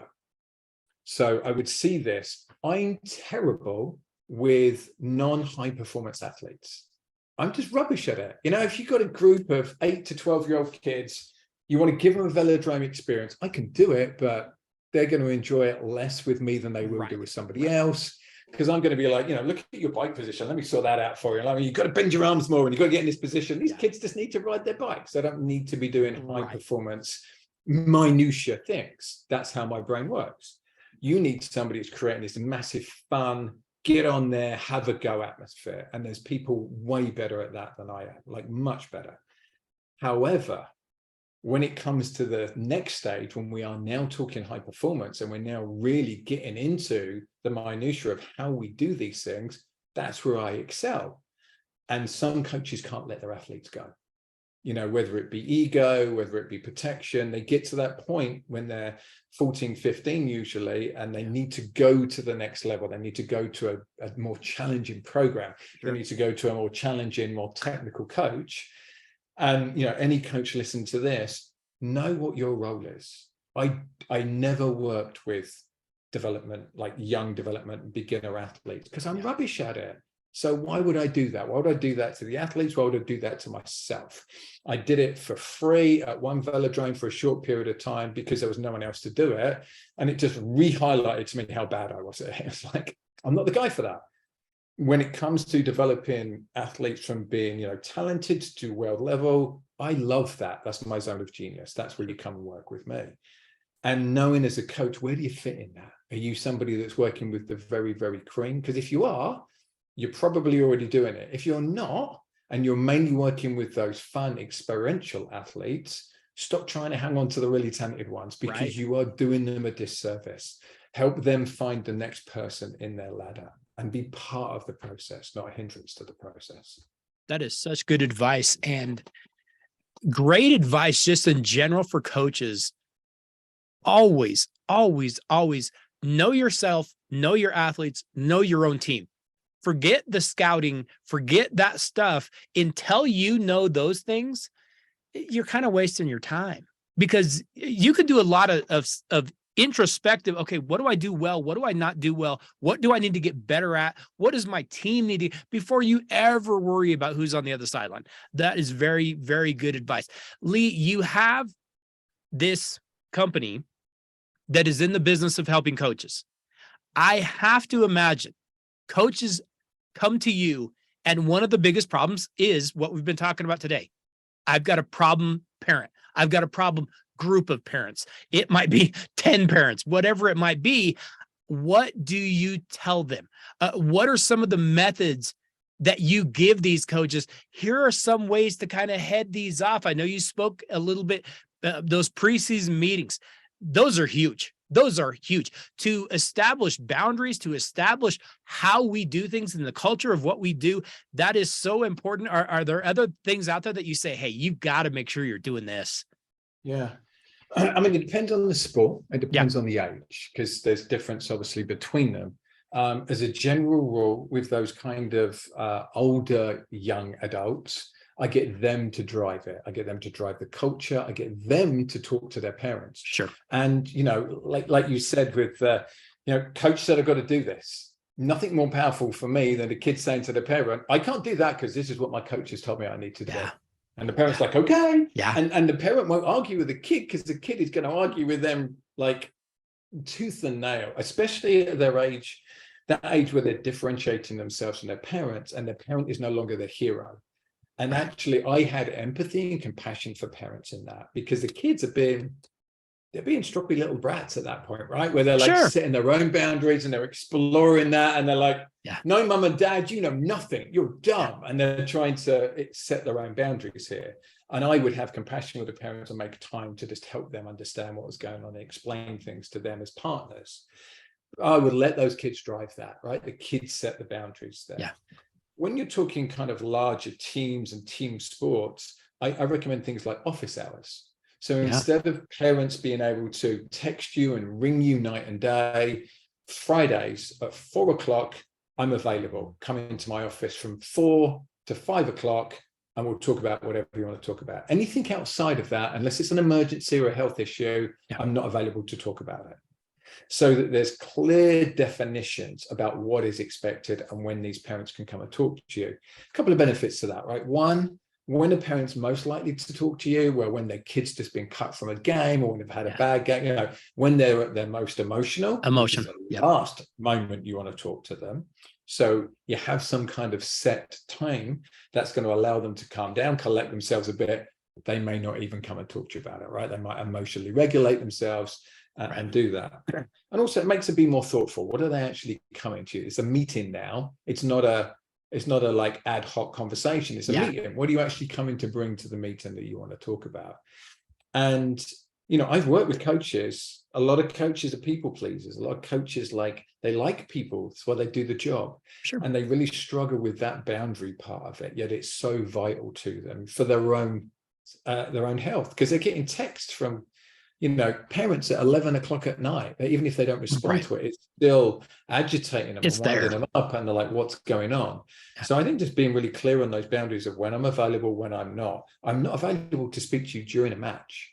So I would see this. I'm terrible with non-high performance athletes. I'm just rubbish at it. You know, if you've got a group of 8 to 12-year-old kids, you want to give them a velodrome experience, I can do it, but they're going to enjoy it less with me than they will do with somebody else. Because I'm going to be like, you know, look at your bike position. Let me sort that out for you. I mean, you've got to bend your arms more and you've got to get in this position. These kids just need to ride their bikes. They don't need to be doing high performance, minutia things. That's how my brain works. You need somebody who's creating this massive fun, get on there, have a go atmosphere. And there's people way better at that than I am, like much better. However, when it comes to the next stage, when we are now talking high performance and we're now really getting into the minutiae of how we do these things, that's where I excel. And some coaches can't let their athletes go. You know, whether it be ego, whether it be protection, they get to that point when they're 14, 15 usually, and they need to go to the next level. They need to go to a more challenging program. They need to go to a more challenging, more technical coach. And, you know, any coach listening to this, know what your role is. I never worked with development, like young development, beginner athletes, because I'm rubbish at it. So why would I do that? Why would I do that to the athletes? Why would I do that to myself? I did it for free at one velodrome for a short period of time because there was no one else to do it. And it just re-highlighted to me how bad I was at it. It's like, I'm not the guy for that. When it comes to developing athletes from being, you know, talented to world level, I love that. That's my zone of genius. That's where you come and work with me. And knowing as a coach, where do you fit in that? Are you somebody that's working with the very, very cream? Because if you are, you're probably already doing it. If you're not, and you're mainly working with those fun experiential athletes, stop trying to hang on to the really talented ones because you are doing them a disservice. Help them find the next person in their ladder and be part of the process, not a hindrance to the process. That is such good advice and great advice just in general for coaches. Always, always, always know yourself, know your athletes, know your own team. Forget the scouting, forget that stuff. Until you know those things, you're kind of wasting your time because you could do a lot of introspective. Okay, what do I do well? What do I not do well? What do I need to get better at? What does my team need to, before you ever worry about who's on the other sideline? That is very, very good advice. Lee, you have this company that is in the business of helping coaches. I have to imagine coaches come to you, and one of the biggest problems is what we've been talking about today. I've got a problem parent. I've got a problem group of parents. It might be 10 parents, whatever it might be. What do you tell them? What are some of the methods that you give these coaches? Here are some ways to kind of head these off. I know you spoke a little bit, those preseason meetings. Those are huge. Those are huge to establish boundaries, to establish how we do things in the culture of what we do. That is so important. Are there other things out there that you say, hey, you've got to make sure you're doing this? Yeah. I mean, it depends on the sport. It depends on the age, because there's difference obviously between them. As a general rule, with those kind of older young adults, I get them to drive it. I get them to drive the culture. I get them to talk to their parents. Sure. And, you know, like you said with, you know, coach said, I've got to do this. Nothing more powerful for me than a kid saying to the parent, I can't do that because this is what my coach has told me I need to do. And the parent's like, okay. And the parent won't argue with the kid because the kid is going to argue with them like tooth and nail, especially at their age that age where they're differentiating themselves from their parents, and their parent is no longer their hero. And actually, I had empathy and compassion for parents in that, because the kids they're being stroppy little brats at that point, right? Where they're like setting their own boundaries and they're exploring that. And they're like, no, mum and dad, you know nothing. You're dumb. And they're trying to set their own boundaries here. And I would have compassion with the parents and make time to just help them understand what was going on and explain things to them as partners. I would let those kids drive that, right? The kids set the boundaries there. Yeah. When you're talking kind of larger teams and team sports, I recommend things like office hours. So instead of parents being able to text you and ring you night and day, Fridays at 4 o'clock, I'm available. Come into my office from 4 to 5 o'clock, and we'll talk about whatever you want to talk about. Anything outside of that, unless it's an emergency or a health issue, I'm not available to talk about it. So that there's clear definitions about what is expected and when these parents can come and talk to you. A couple of benefits to that, right? One, when a parent's most likely to talk to you, well, when their kid's just been cut from a game, or when they've had a bad game, you know, when they're at their most emotional, the last moment you want to talk to them. So you have some kind of set time that's going to allow them to calm down, collect themselves a bit. They may not even come and talk to you about it, right? They might emotionally regulate themselves and do that. And also it makes it be more thoughtful. What are they actually coming to you? It's a meeting now. It's not a like ad hoc conversation. It's a meeting. What are you actually coming to bring to the meeting that you want to talk about? And, you know, I've worked with coaches. A lot of coaches are people pleasers. A lot of coaches they like people. That's why they do the job. And they really struggle with that boundary part of it. Yet it's so vital to them for their own health, because they're getting texts from, you know, parents at 11 o'clock at night. Even if they don't respond to it, it's still agitating them and winding them up, and they're like, what's going on? So I think just being really clear on those boundaries of when I'm available, when I'm not. I'm not available to speak to you during a match.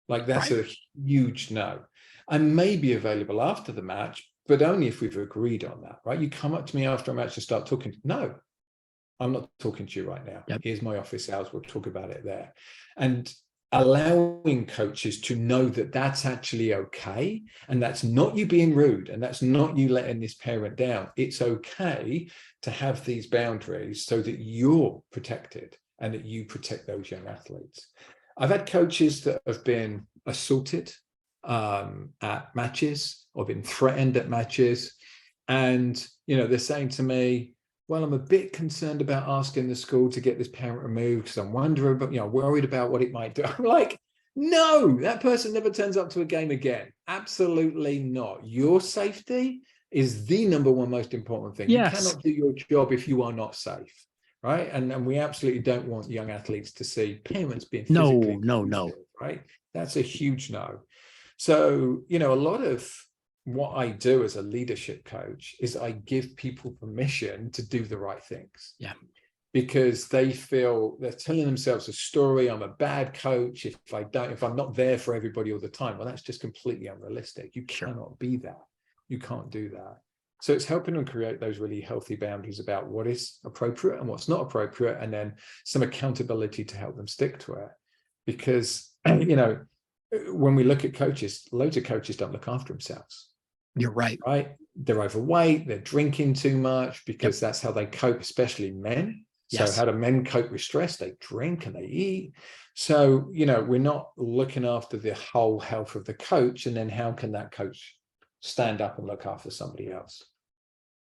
Like, that's a huge no. I may be available after the match, but only if we've agreed on that, right? You come up to me after a match and start talking. No, I'm not talking to you right now. Here's my office hours. We'll talk about it there. And allowing coaches to know that that's actually okay, and that's not you being rude, and that's not you letting this parent down. It's okay to have these boundaries so that you're protected and that you protect those young athletes. I've had coaches that have been assaulted at matches or been threatened at matches, and, you know, they're saying to me, well, I'm a bit concerned about asking the school to get this parent removed because I'm wondering about, you know, worried about what it might do. I'm like, no, that person never turns up to a game again. Absolutely not. Your safety is the number one most important thing. You cannot do your job if you are not safe, right? And we absolutely don't want young athletes to see parents being physically abusive, right? That's a huge no. So, you know, a lot of what I do as a leadership coach is I give people permission to do the right things. Because they feel they're telling themselves a story. I'm a bad coach if I'm not there for everybody all the time. Well, that's just completely unrealistic. You cannot be that. You can't do that. So it's helping them create those really healthy boundaries about what is appropriate and what's not appropriate, and then some accountability to help them stick to it. Because, you know, when we look at coaches, loads of coaches don't look after themselves. You're right. Right? They're overweight, they're drinking too much because that's how they cope, especially men. So how do men cope with stress? They drink and they eat. So, you know, we're not looking after the whole health of the coach. And then how can that coach stand up and look after somebody else?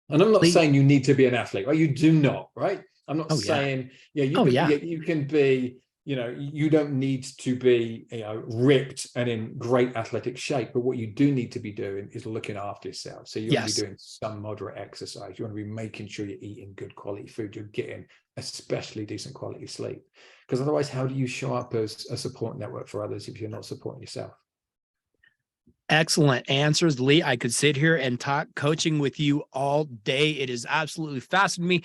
And I'm not saying you need to be an athlete, right? You do not, right? I'm not saying, you can be, you know, you don't need to be, you know, ripped and in great athletic shape, but what you do need to be doing is looking after yourself. So you want to be doing some moderate exercise. You want to be making sure you're eating good quality food. You're getting especially decent quality sleep, because otherwise, how do you show up as a support network for others if you're not supporting yourself? Excellent answers, Lee. I could sit here and talk coaching with you all day. It is absolutely fascinating me.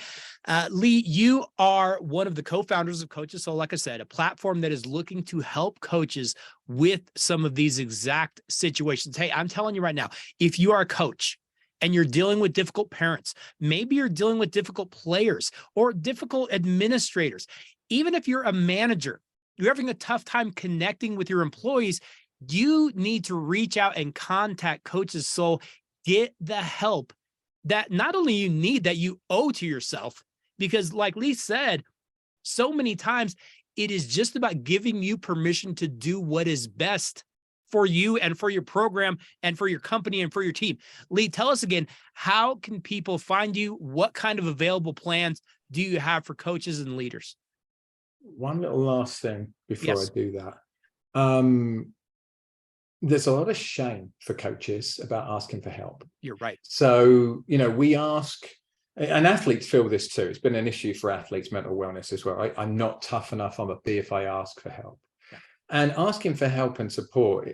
Lee, you are one of the co-founders of Coaches. So like I said, a platform that is looking to help coaches with some of these exact situations. Hey, I'm telling you right now, if you are a coach and you're dealing with difficult parents, maybe you're dealing with difficult players or difficult administrators, even if you're a manager, you're having a tough time connecting with your employees, you need to reach out and contact Coaches Soul. Get the help that not only you need, that you owe to yourself. Because like Lee said, so many times it is just about giving you permission to do what is best for you and for your program and for your company and for your team. Lee, tell us again, how can people find you? What kind of available plans do you have for coaches and leaders? One little last thing before Yes. I do that. There's a lot of shame for coaches about asking for help. You're right. So, we ask, and athletes feel this too. It's been an issue for athletes' mental wellness as well. I'm not tough enough. I'm a B if I ask for help. Yeah. And asking for help and support.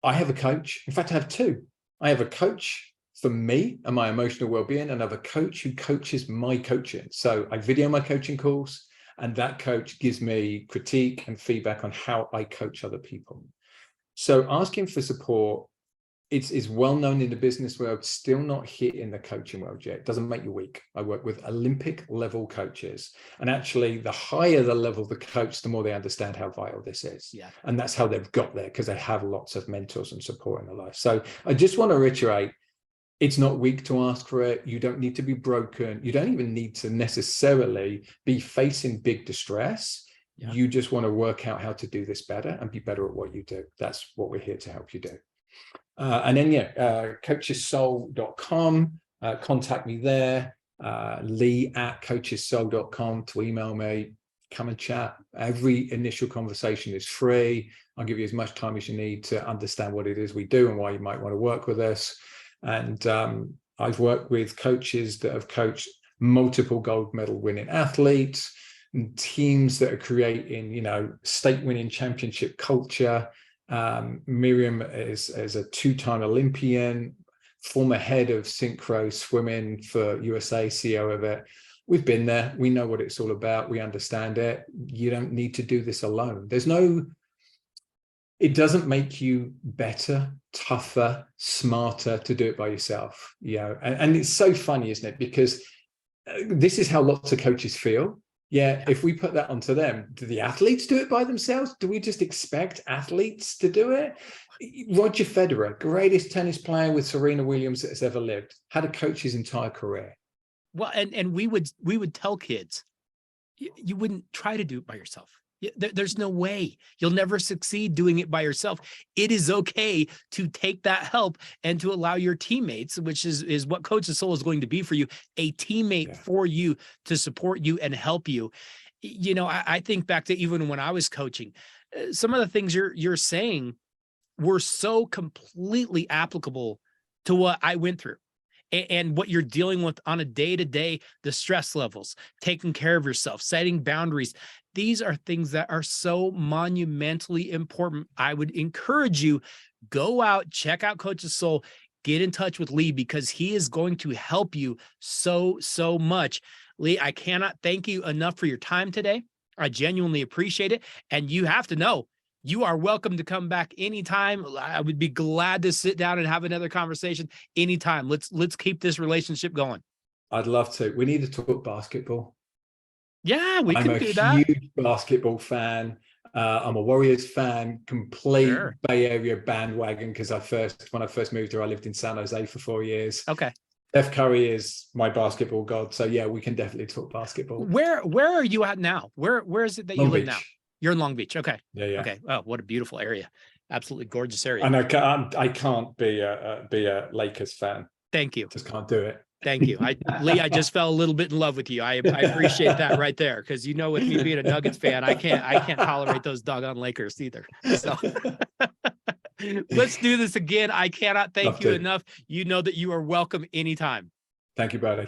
I have a coach. In fact, I have two. I have a coach for me and my emotional well-being, and I have a coach who coaches my coaching. So I video my coaching calls, and that coach gives me critique and feedback on how I coach other people. So asking for support, it's well known in the business world, still not hit in the coaching world yet. It doesn't make you weak. I work with Olympic level coaches, and actually the higher the level of the coach, the more they understand how vital this is. Yeah. And that's how they've got there, because they have lots of mentors and support in their life. So I just want to reiterate, it's not weak to ask for it. You don't need to be broken. You don't even need to necessarily be facing big distress. Yeah. You just want to work out how to do this better and be better at what you do. That's what we're here to help you do. And then, coachessoul.com, contact me there, lee@coachessoul.com to email me, come and chat. Every initial conversation is free. I'll give you as much time as you need to understand what it is we do and why you might want to work with us. And I've worked with coaches that have coached multiple gold medal winning athletes, and teams that are creating, state winning championship culture. Miriam is a two-time Olympian, former head of synchro swimming for USA, CEO of it. We've been there. We know what it's all about. We understand it. You don't need to do this alone. It doesn't make you better, tougher, smarter to do it by yourself. And it's so funny, isn't it? Because this is how lots of coaches feel. Yeah, if we put that onto them, do the athletes do it by themselves? Do we just expect athletes to do it? Roger Federer, greatest tennis player with Serena Williams that has ever lived, had a coach his entire career. Well, and we would tell kids, you wouldn't try to do it by yourself. There's no way. You'll never succeed doing it by yourself. It is okay to take that help and to allow your teammates, which is what Coach's Soul is going to be for you, a teammate for you to support you and help you. I think back to even when I was coaching, some of the things you're saying were so completely applicable to what I went through. And what you're dealing with on a day-to-day, the stress levels, taking care of yourself, setting boundaries. These are things that are so monumentally important. I would encourage you, go out, check out Coach's Soul, get in touch with Lee, because he is going to help you so much. Lee, I cannot thank you enough for your time today. I genuinely appreciate it. And you have to know, you are welcome to come back anytime. I would be glad to sit down and have another conversation anytime. Let's keep this relationship going. I'd love to. We need to talk basketball. Yeah, we can do that. I'm a huge basketball fan. I'm a Warriors fan, complete Bay Area bandwagon, because when I first moved here, I lived in San Jose for 4 years. Okay. Steph Curry is my basketball god. So yeah, we can definitely talk basketball. Where are you at now? Where is it that you live now? You're in Long Beach. Okay. Yeah. Okay. Oh, what a beautiful area. Absolutely gorgeous area. And I can't be a Lakers fan. Thank you. Just can't do it. Thank you. Lee, I just fell a little bit in love with you. I appreciate that right there. Because with me being a Nuggets fan, I can't tolerate those doggone Lakers either. So let's do this again. I cannot thank you enough. You know that you are welcome anytime. Thank you, buddy.